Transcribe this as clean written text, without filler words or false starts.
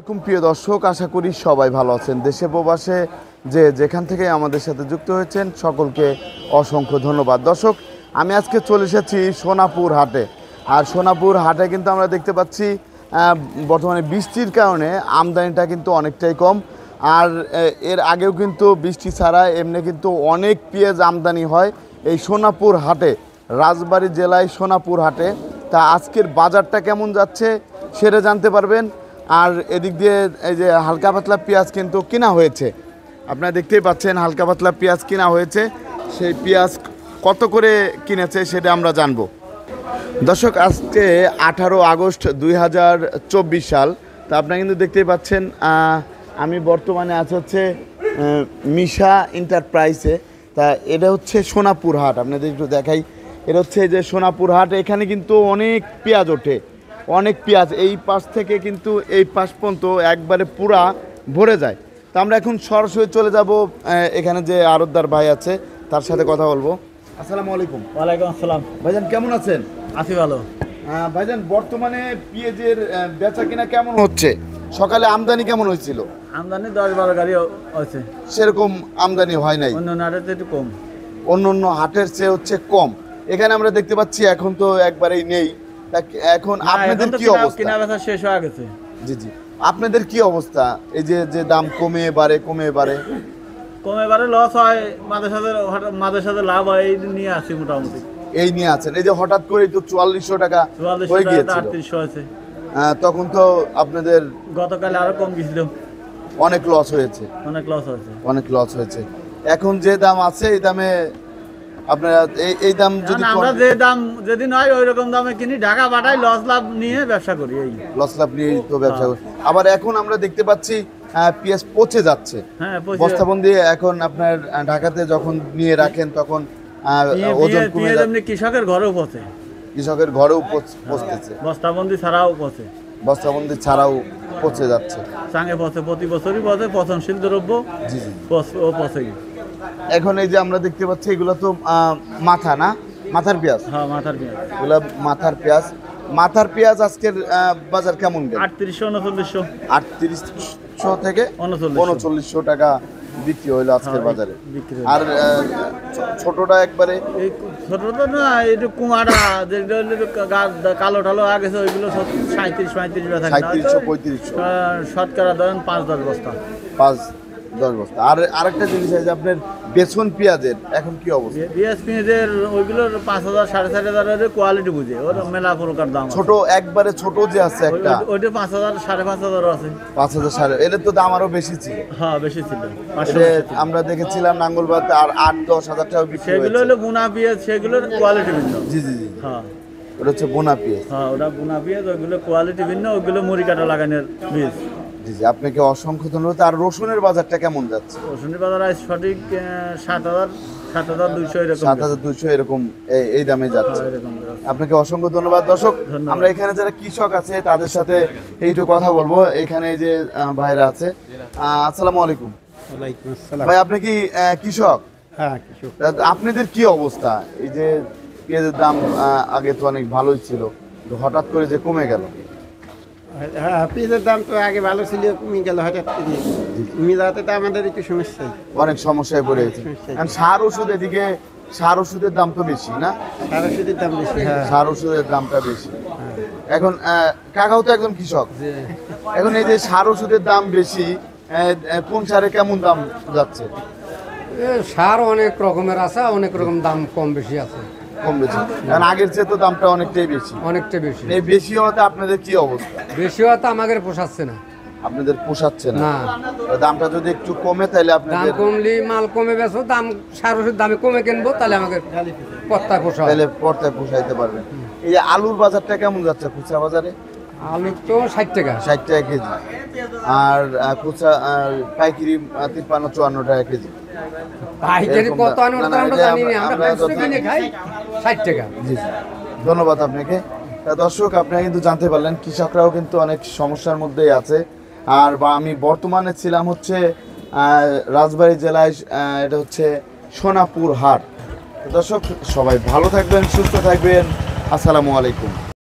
প্রিয় দর্শক, আশা করি সবাই ভালো আছেন। দেশে প্রবাসে যে যেখান থেকে আমাদের সাথে যুক্ত হয়েছেন সকলকে অসংখ্য ধন্যবাদ। দর্শক, আমি আজকে চলে এসেছি সোনাপুর হাটে। আর সোনাপুর হাটে কিন্তু আমরা দেখতে পাচ্ছি বর্তমানে বৃষ্টির কারণে আমদানিটা কিন্তু অনেকটাই কম। আর এর আগেও কিন্তু বৃষ্টি ছাড়া এমনি কিন্তু অনেক পেঁয়াজ আমদানি হয় এই সোনাপুর হাটে, রাজবাড়ী জেলায় সোনাপুর হাটে। তা আজকের বাজারটা কেমন যাচ্ছে সেটা জানতে পারবেন। আর এদিক দিয়ে এই যে হালকা পাতলা পেঁয়াজ কিন্তু কেনা হয়েছে, আপনারা দেখতেই পাচ্ছেন হালকা পাতলা পেঁয়াজ কেনা হয়েছে। সেই পেঁয়াজ কত করে কিনেছে সেটা আমরা জানবো। দর্শক, আজকে 18 আগস্ট 2024 সাল। তা আপনারা কিন্তু দেখতেই পাচ্ছেন আমি বর্তমানে আছি হচ্ছে মিশা এন্টারপ্রাইজে। তা এটা হচ্ছে সোনাপুর হাট, আপনাদের একটু দেখাই। এটা হচ্ছে যে সোনাপুর হাট, এখানে কিন্তু অনেক পেঁয়াজ ওঠে, অনেক পেঁয়াজ এই পাশ থেকে কিন্তু এই পাশ পর্যন্ত একবারে পুরা ভরে যায়। তো আমরা এখন সরাসরি চলে যাব এখানে যে আড়তদার ভাই আছে তার সাথে কথা বলবো। আসসালামু আলাইকুম। ওয়ালাইকুম আসসালাম। ভাইজান কেমন আছেন? আছি ভালো। ভাইজান বর্তমানে পেঁয়াজের বেচা কিনা কেমন হচ্ছে? সকালে আমদানি কেমন হয়েছিল? আমদানি 10-12 গাড়ি হয়েছে। সেরকম আমদানি হয় নাই, অন্য হাটের একটু কম। অন্য হাটের চেয়ে হচ্ছে কম। এখানে আমরা দেখতে পাচ্ছি এখন তো একবারেই নেই। এখন আপনাদের কি অবস্থা? কেনা বেচা শেষ হয়ে গেছে। জি জি, আপনাদের কি অবস্থা? এই যে যে দাম কমে বাড়ে কমে বাড়ে লস হয়, মাঝে সাথে লাভ হয়, এই নিয়ে আসি মোটামুটি। এই নিয়ে আছেন। এই যে হঠাৎ করে তো 4400 টাকা হয়ে গিয়েছিল, 3800 আছে। তখন তো আপনাদের গতকাল আরো কম গেছিল, অনেক লস হয়েছে। অনেক লস হয়েছে। এখন যে দাম আছে এই দামে আপনারা এই দাম যদি আমরা যে দাম যদি নয় ওই রকম দামে কিনি, ঢাকা পাঠাই, লস লাভ নিয়ে ব্যবসা করি। এই লস লাভ নিয়ে তো ব্যবসা করি। আবার এখন আমরা দেখতে পাচ্ছি পেঁয়াজ পচে যাচ্ছে। হ্যাঁ, বস্তাবন্দি এখন আপনার ঢাকাতে যখন নিয়ে রাখেন তখন ওজন কমে যায়। এমনি কৃষকের ঘরেও পচে, কৃষকের ঘরেও পচতেছে, বস্তাবন্দি ছাড়াও পচে। বস্তাবন্দি ছাড়াও পচে যাচ্ছে, চাঙে পচে, প্রতি বছরই পচে। পচনশীল দ্রব্য। জি জি, ও পচে। এখন এই যে আমরা দেখতে পাচ্ছি এগুলো তো মাথার পেঁয়াজ। হ্যাঁ, মাথার পেঁয়াজ। এগুলো মাথার পেঁয়াজ আজকের বাজার কেমন গেল? 3800-3900। 3800 থেকে 3900 টাকা বিক্রি হইলো আজকের বাজারে। আর ছোটটা একবারে ছোটটা না, একটু কুমারা যেগুলো কালো টালো আগে ওইগুলো 37-35 বেচা, 3700-3500 শতকরা ধরেন 5-10 বস্তা। 5-10 বস্তা। আর আরেকটা জিনিস আছে আপনার বেসন পেঁয়াজের এখন কি অবস্থা? পেঁয়াজের ওইগুলোর 5000-4500 কোয়ালিটি বুঝে, ওর মেলা প্রকার দাম। ছোট একবারে ছোট যে আছে একটা, ওইটা 5000-5500 আছে। 5000 এর তো দাম আরো বেশি ছিল। হ্যাঁ, বেশি ছিল। আমরা দেখেছিলাম নাঙ্গলবাতে আর 8-10 হাজার টাকা বিক্রি হয়েছে। সেগুলো হলো বুনা পেঁয়াজ, সেগুলোর কোয়ালিটি ভিন্ন। জি জি জি, হ্যাঁ, ওটা হচ্ছে বোনা পেঁয়াজ। হ্যাঁ, ওটা বুনা পেঁয়াজ, ওইগুলো কোয়ালিটি ভিন্ন, ওইগুলো মুড়ি কাটা লাগানোর বীজ। জি জি, আপনাকে অসংখ্য ধন্যবাদ। আর রসুনের বাজারটা কেমন যাচ্ছে? রসুনের বাজার আজ সঠিক 7200 এরকম। 7200 এরকম এই দামে যাচ্ছে। আপনাকে অসংখ্য ধন্যবাদ। দর্শক, আমরা এখানে যারা কৃষক আছে তাদের সাথে একটু কথা বলবো। এখানে যে ভাইরা আছে, আসসালামু আলাইকুম। ওয়ালাইকুম আসসালাম। ভাই, আপনি কি কৃষক? হ্যাঁ, কৃষক। আপনাদের কি অবস্থা? এই যে পেঁয়াজের দাম আগে তো অনেক ভালোই ছিল, হঠাৎ করে যে কমে গেল। হ্যাঁ, পেঁয়াজের দাম তো আগে ভালো ছিল, কমে গেল হঠাৎ করে। মিলাতে তো আমাদের একটু সমস্যা, অনেক সমস্যায় পড়ে গেছে। কারণ সার ওষুধের দাম তো বেশি না? সার ওষুধের দাম বেশি। হ্যাঁ, সার ওষুধের দামটা বেশি। এখন কাকাও তো একজন কৃষক। এখন এই যে সার ওষুধের দাম বেশি, কোন সারে কেমন দাম যাচ্ছে? সার অনেক রকমের আছে, অনেক রকম দাম কম বেশি আছে। কম বেশি, কারণ আগের চেয়ে তো দামটা অনেকটাই বেশি। এই বেশি হওয়াতে আপনাদের কি অবস্থা? বেশি হওয়াতে আমাদের পোষাচ্ছে না। আপনাদের পোষাচ্ছে না? দামটা যদি একটু কমে তাহলে আপনাদের কমলি মাল কমে বেচো, দাম সার ওষুধ দামে কমে কিনবো, তাহলে আমাদের পর্তায় পোষা, তাহলে পর্তায় পোষাইতে পারবেন। এই যে আলুর বাজারটা কেমন যাচ্ছে খুচরা বাজারে? আলু তো 60 টাকা। 60 টাকা কেজি। আর খুচরা পাইকারি 53-54 টাকা কেজি। পাইকারি কত আমরা জানি না, আমরা কিনে খাই 60 টাকা। জি, ধন্যবাদ আপনাকে। দর্শক, আপনারা কিন্তু জানতে পারলেন কৃষকরাও কিন্তু অনেক সমস্যার মধ্যেই আছে। আর আমি বর্তমানে ছিলাম হচ্ছে রাজবাড়ী জেলায়, এটা হচ্ছে সোনাপুর হাট। দর্শক, সবাই ভালো থাকবেন, সুস্থ থাকবেন। আসসালামু আলাইকুম।